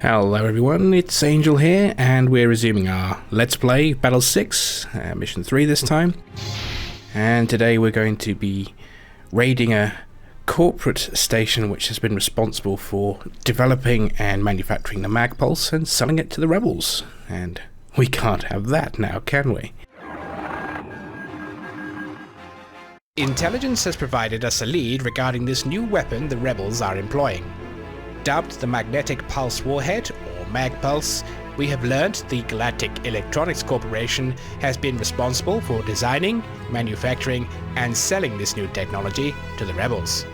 Hello everyone, it's Angel here, and we're resuming our Let's Play Battle 6, Mission 3 this time. And today we're going to be raiding a corporate station which has been responsible for developing and manufacturing the mag pulse and selling it to the rebels. And we can't have that now, can we? Intelligence has provided us a lead regarding this new weapon the rebels are employing. Dubbed the Magnetic Pulse Warhead, or MagPulse, we have learnt the Galactic Electronics Corporation has been responsible for designing, manufacturing, and selling this new technology to the rebels.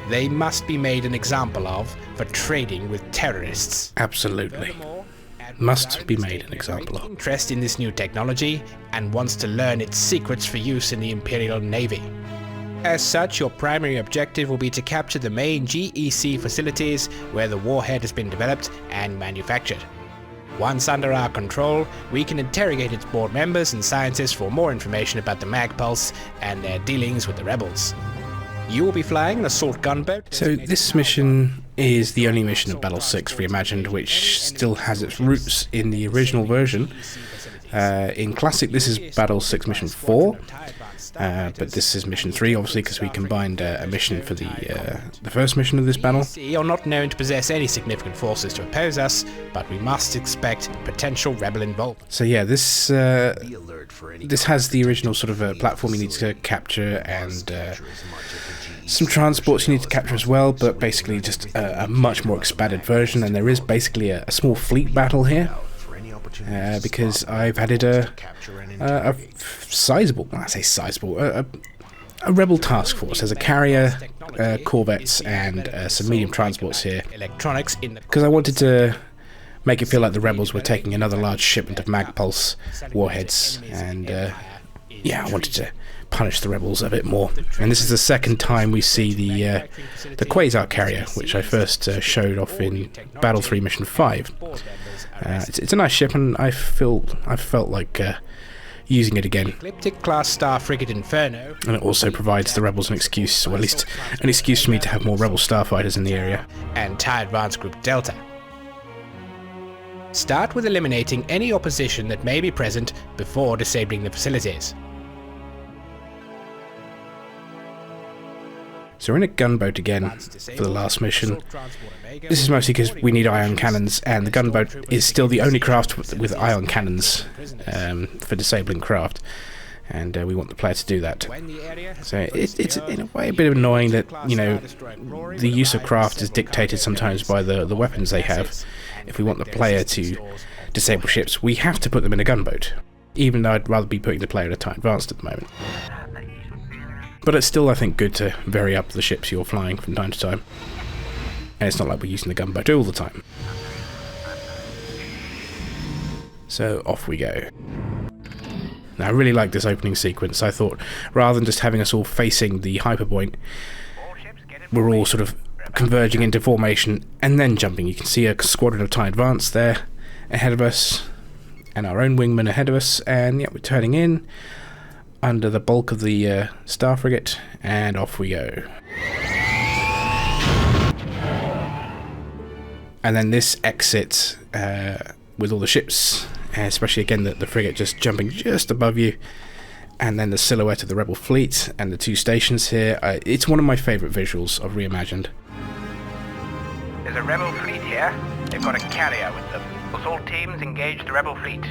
They must be made an example of for trading with terrorists. Absolutely. Must be made an example of. Interest in this new technology and wants to learn its secrets for use in the Imperial Navy. As such, your primary objective will be to capture the main GEC facilities where the warhead has been developed and manufactured. Once under our control, we can interrogate its board members and scientists for more information about the MagPulse and their dealings with the rebels. You will be flying an assault gunboat. So this mission is the only mission of Battle 6 Reimagined which still has its roots in the original version. In Classic this is Battle 6 Mission 4. But this is Mission 3, obviously, because we combined a mission for the first mission of this battle. You're not known to possess any significant forces to oppose us, but we must expect potential rebel involvement. So yeah, this has the original sort of platform you need to capture, and some transports you need to capture as well, but basically just a much more expanded version, and there is basically a small fleet battle here. Because I've added a sizable, when I say sizable, a rebel task force. There's a carrier, corvettes, and some medium transports here. Because I wanted to make it feel like the rebels were taking another large shipment of MagPulse warheads, and yeah, I wanted to punish the rebels a bit more. And this is the second time we see the Quasar carrier, which I first showed off in Battle 3 Mission 5. It's a nice ship, and I felt like using it again. Ecliptic class star frigate Inferno. And it also provides the rebels an excuse, or at least an excuse for me to have more rebel starfighters in the area. And TIE Advanced Group Delta. Start with eliminating any opposition that may be present before disabling the facilities. So we're in a gunboat again for the last mission. This is mostly because we need ion cannons, and the gunboat is still the only craft with ion cannons for disabling craft, and we want the player to do that. So it's in a way a bit annoying that, you know, the use of craft is dictated sometimes by the weapons they have. If we want the player to disable ships, we have to put them in a gunboat, even though I'd rather be putting the player at a TIE Advanced at the moment. But it's still, I think, good to vary up the ships you're flying from time to time. And it's not like we're using the gunboat all the time. So off we go. Now, I really like this opening sequence. I thought, rather than just having us all facing the hyperpoint, we're all sort of converging into formation and then jumping. You can see a squadron of TIE Advanced there ahead of us, and our own wingman ahead of us, and yeah, we're turning in under the bulk of the star frigate, and off we go. And then this exit with all the ships, especially again the frigate just jumping just above you, and then the silhouette of the rebel fleet and the two stations here. It's one of my favourite visuals of Reimagined. There's a rebel fleet here. They've got a carrier with them. Assault teams engage the rebel fleet.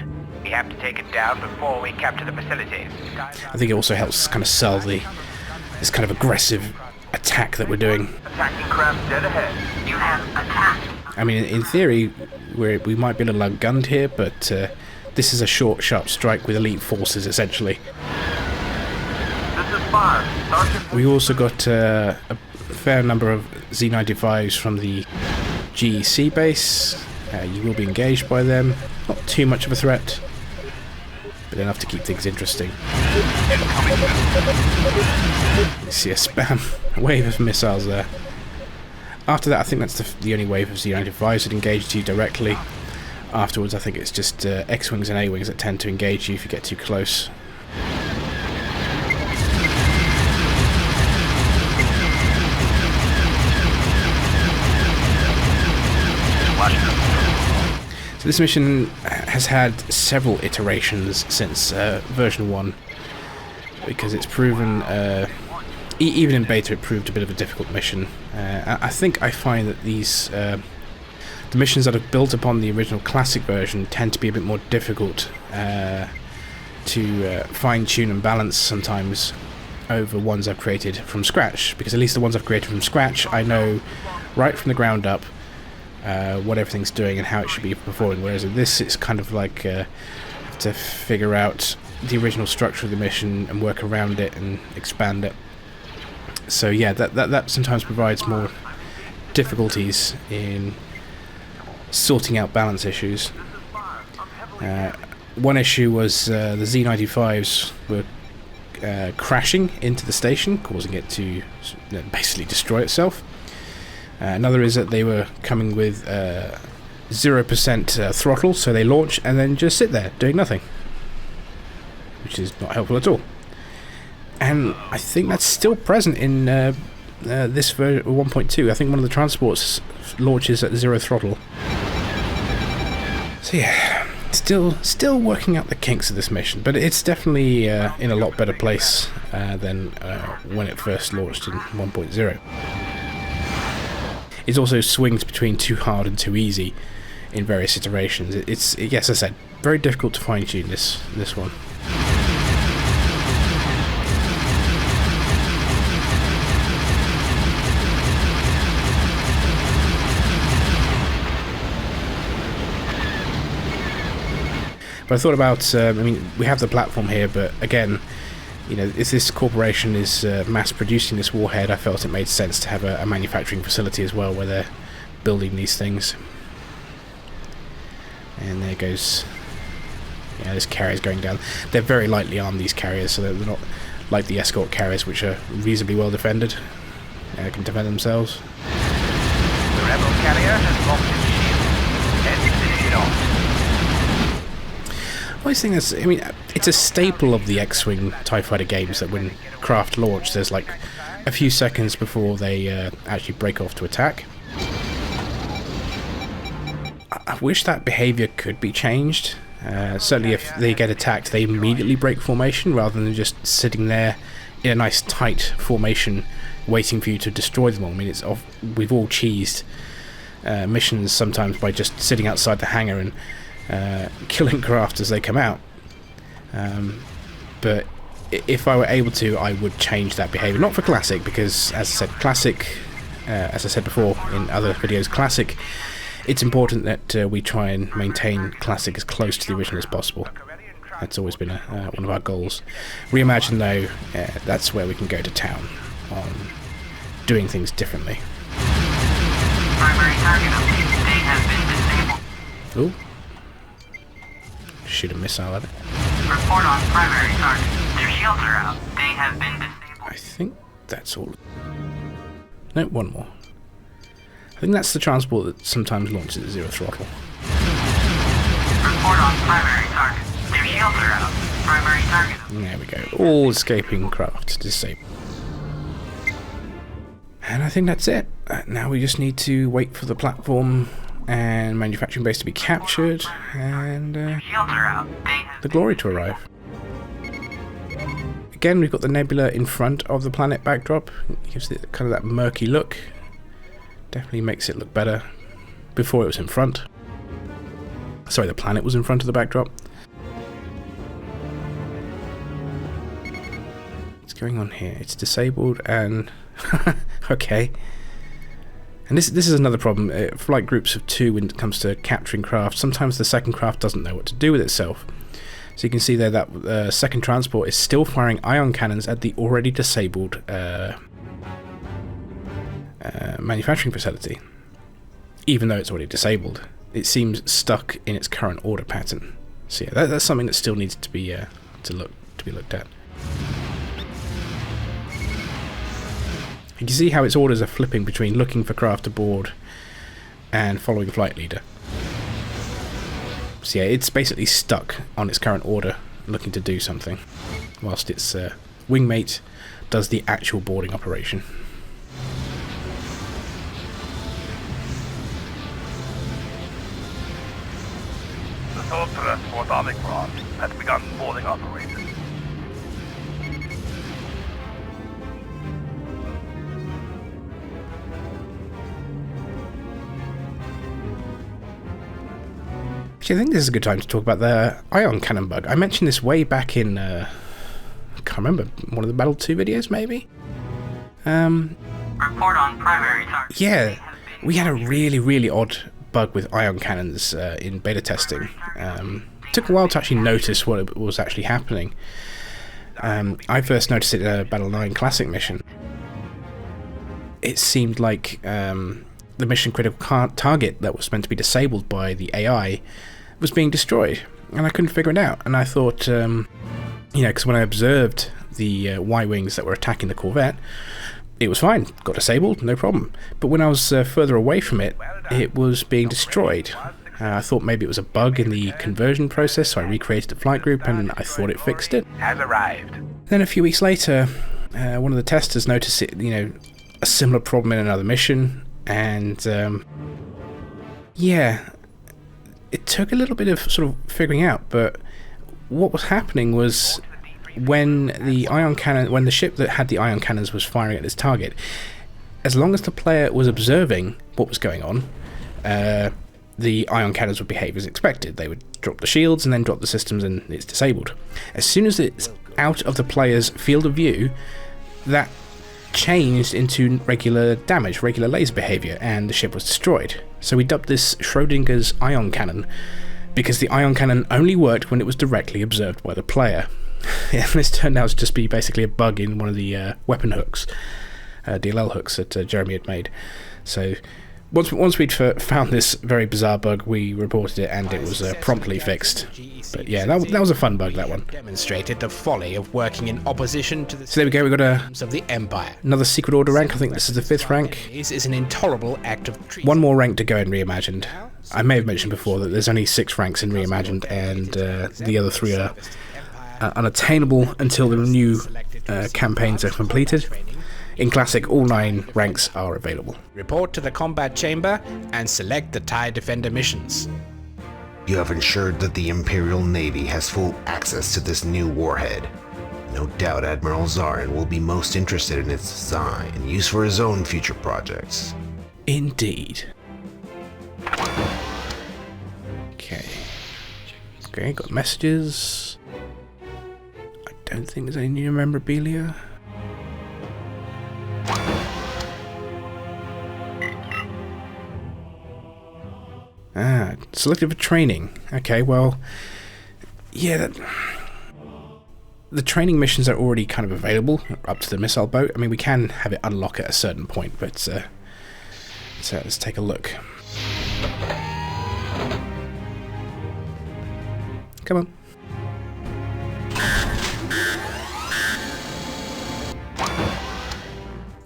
We have to take it down before we capture the facilities. I think it also helps kind of sell this kind of aggressive attack that we're doing. Attacking craft dead ahead. You have attacked. I mean, in theory, we might be a little outgunned here, but this is a short, sharp strike with elite forces, essentially. This is fire. We also got a fair number of Z-95s from the GEC base. You will be engaged by them. Not too much of a threat, but enough to keep things interesting. You see a spam wave of missiles there. After that, I think that's the only wave of Z-95s that engage you directly. Afterwards, I think it's just X-Wings and A-Wings that tend to engage you if you get too close. Watch them. this mission has had several iterations since version 1, because it's proven, even in beta, it proved a bit of a difficult mission. I think I find that these the missions that have built upon the original classic version tend to be a bit more difficult to fine-tune and balance sometimes over ones I've created from scratch, because at least the ones I've created from scratch I know right from the ground up what everything's doing and how it should be performing, whereas in this it's kind of like have to figure out the original structure of the mission and work around it and expand it. So yeah, that sometimes provides more difficulties in sorting out balance issues. One issue was the Z95s were crashing into the station, causing it to basically destroy itself. Another is that they were coming with 0% throttle, so they launch and then just sit there doing nothing, which is not helpful at all. And I think that's still present in this version 1.2. I think one of the transports launches at 0 throttle. So yeah, still working out the kinks of this mission, but it's definitely in a lot better place than when it first launched in 1.0. It also swings between too hard and too easy in various iterations. It's yes, as I said, very difficult to fine-tune this one. But I thought about, I mean, we have the platform here, but again, you know, if this corporation is mass producing this warhead, I felt it made sense to have a manufacturing facility as well where they're building these things. And there goes, yeah, this carrier's going down. They're very lightly armed, these carriers, so they're not like the escort carriers, which are reasonably well defended, can defend themselves. The rebel carrier has lost its shield. Let's finish it off. I always think that's, I mean, it's a staple of the X-Wing TIE Fighter games that when craft launch, there's like a few seconds before they actually break off to attack. I wish that behaviour could be changed. Certainly if they get attacked, they immediately break formation rather than just sitting there in a nice tight formation waiting for you to destroy them all. I mean, we've all cheesed missions sometimes by just sitting outside the hangar and killing craft as they come out, but if I were able to, I would change that behaviour. Not for Classic, because as I said, Classic, as I said before in other videos, Classic, it's important that we try and maintain Classic as close to the original as possible. That's always been one of our goals. Reimagined though, that's where we can go to town on doing things differently. Primary target update has been disabled. Ooh. Shoot a missile at it. Report on primary target. Their shields are out. They have been disabled. I think that's all. No, one more. I think that's the transport that sometimes launches at 0 throttle. Report on primary target. Their shields are out. Primary target. There we go. All escaping craft disabled. And I think that's it. Now we just need to wait for the platform and manufacturing base to be captured, and the glory to arrive. Again, we've got the nebula in front of the planet backdrop. It gives it kind of that murky look. Definitely makes it look better. Before it was in front. Sorry, the planet was in front of the backdrop. What's going on here? It's disabled and... okay. And this is another problem. For like groups of 2 when it comes to capturing craft, sometimes the second craft doesn't know what to do with itself. So you can see there that second transport is still firing ion cannons at the already disabled manufacturing facility. Even though it's already disabled, it seems stuck in its current order pattern. So yeah, that's something that still needs to be looked at. You can see how its orders are flipping between looking for craft aboard and following flight leader. So yeah, it's basically stuck on its current order, looking to do something, whilst its wingmate does the actual boarding operation. Ultra Sport Omicron has begun boarding operations. Actually, I think this is a good time to talk about the ion cannon bug. I mentioned this way back in, I can't remember, one of the Battle 2 videos, maybe? Report on primary target. Yeah, we had a really, really odd bug with ion cannons in beta testing. Took a while to actually notice what was actually happening. I first noticed it in a Battle 9 Classic mission. It seemed like the mission critical target that was meant to be disabled by the AI was being destroyed, and I couldn't figure it out. And I thought, because when I observed the Y-wings that were attacking the Corvette, it was fine, got disabled, no problem. But when I was further away from it, it was being destroyed. I thought maybe it was a bug in the conversion process, so I recreated the flight group and I thought it fixed it. Has arrived. Then a few weeks later, one of the testers noticed it, a similar problem in another mission, and it took a little bit of sort of figuring out, but what was happening was when the ship that had the ion cannons was firing at its target, as long as the player was observing what was going on, the ion cannons would behave as expected. They would drop the shields and then drop the systems, and it's disabled. As soon as it's out of the player's field of view, that changed into regular damage, regular laser behavior, and the ship was destroyed. So we dubbed this Schrodinger's ion cannon, because the ion cannon only worked when it was directly observed by the player. And this turned out to just be basically a bug in one of the weapon hooks, DLL hooks that Jeremy had made. So once we'd found this very bizarre bug, we reported it, and it was promptly fixed. But yeah, that was a fun bug, that one. Demonstrated the folly of working in opposition to the So there we go, we got of the Empire. another secret order rank. I think this is the 5th rank. This is an intolerable act of treason. One more rank to go in Reimagined. I may have mentioned before that there's only 6 ranks in Reimagined, and the other 3 are unattainable until the new campaigns are completed. In Classic, all 9 ranks are available. Report to the combat chamber and select the TIE Defender missions. You have ensured that the Imperial Navy has full access to this new warhead. No doubt Admiral Zarin will be most interested in its design and use for his own future projects. Indeed. Okay, got messages. I don't think there's any new memorabilia. Selected for training. Okay, well, yeah, the training missions are already kind of available up to the missile boat. I mean, we can have it unlock at a certain point, but so let's take a look. Come on.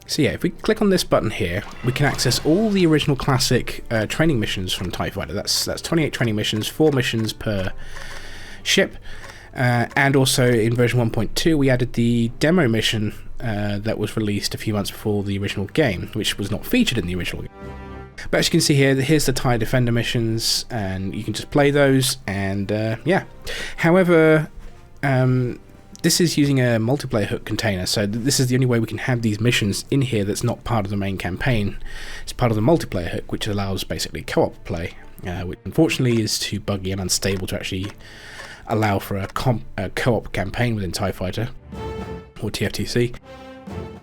So yeah, if we click on this button here, we can access all the original Classic training missions from TIE Fighter. That's 28 training missions, 4 missions per ship, and also in version 1.2 we added the demo mission that was released a few months before the original game, which was not featured in the original game. But as you can see here, here's the TIE Defender missions, and you can just play those, and yeah. However, this is using a multiplayer hook container, so this is the only way we can have these missions in here that's not part of the main campaign. It's part of the multiplayer hook, which allows basically co-op play, which unfortunately is too buggy and unstable to actually allow for a co-op campaign within TIE Fighter, or TFTC.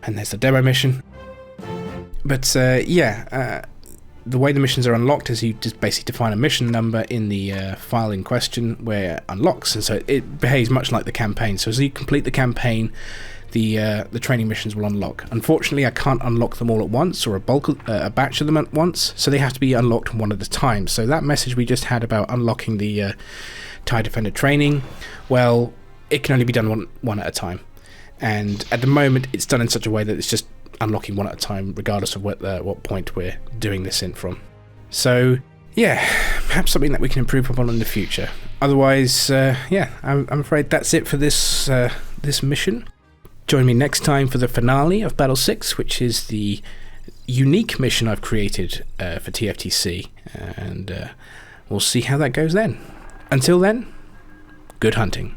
And there's the demo mission. But yeah, the way the missions are unlocked is you just basically define a mission number in the file in question where it unlocks, and so it behaves much like the campaign. So as you complete the campaign, the training missions will unlock. Unfortunately, I can't unlock them all at once, or a batch of them at once, so they have to be unlocked one at a time. So that message we just had about unlocking the TIE Defender training, well, it can only be done one at a time. And at the moment, it's done in such a way that it's just unlocking one at a time, regardless of what point we're doing this in from. So yeah, perhaps something that we can improve upon in the future. Otherwise, yeah, I'm afraid that's it for this mission. Join me next time for the finale of Battle 6, which is the unique mission I've created for TFTC, and we'll see how that goes then. Until then, good hunting.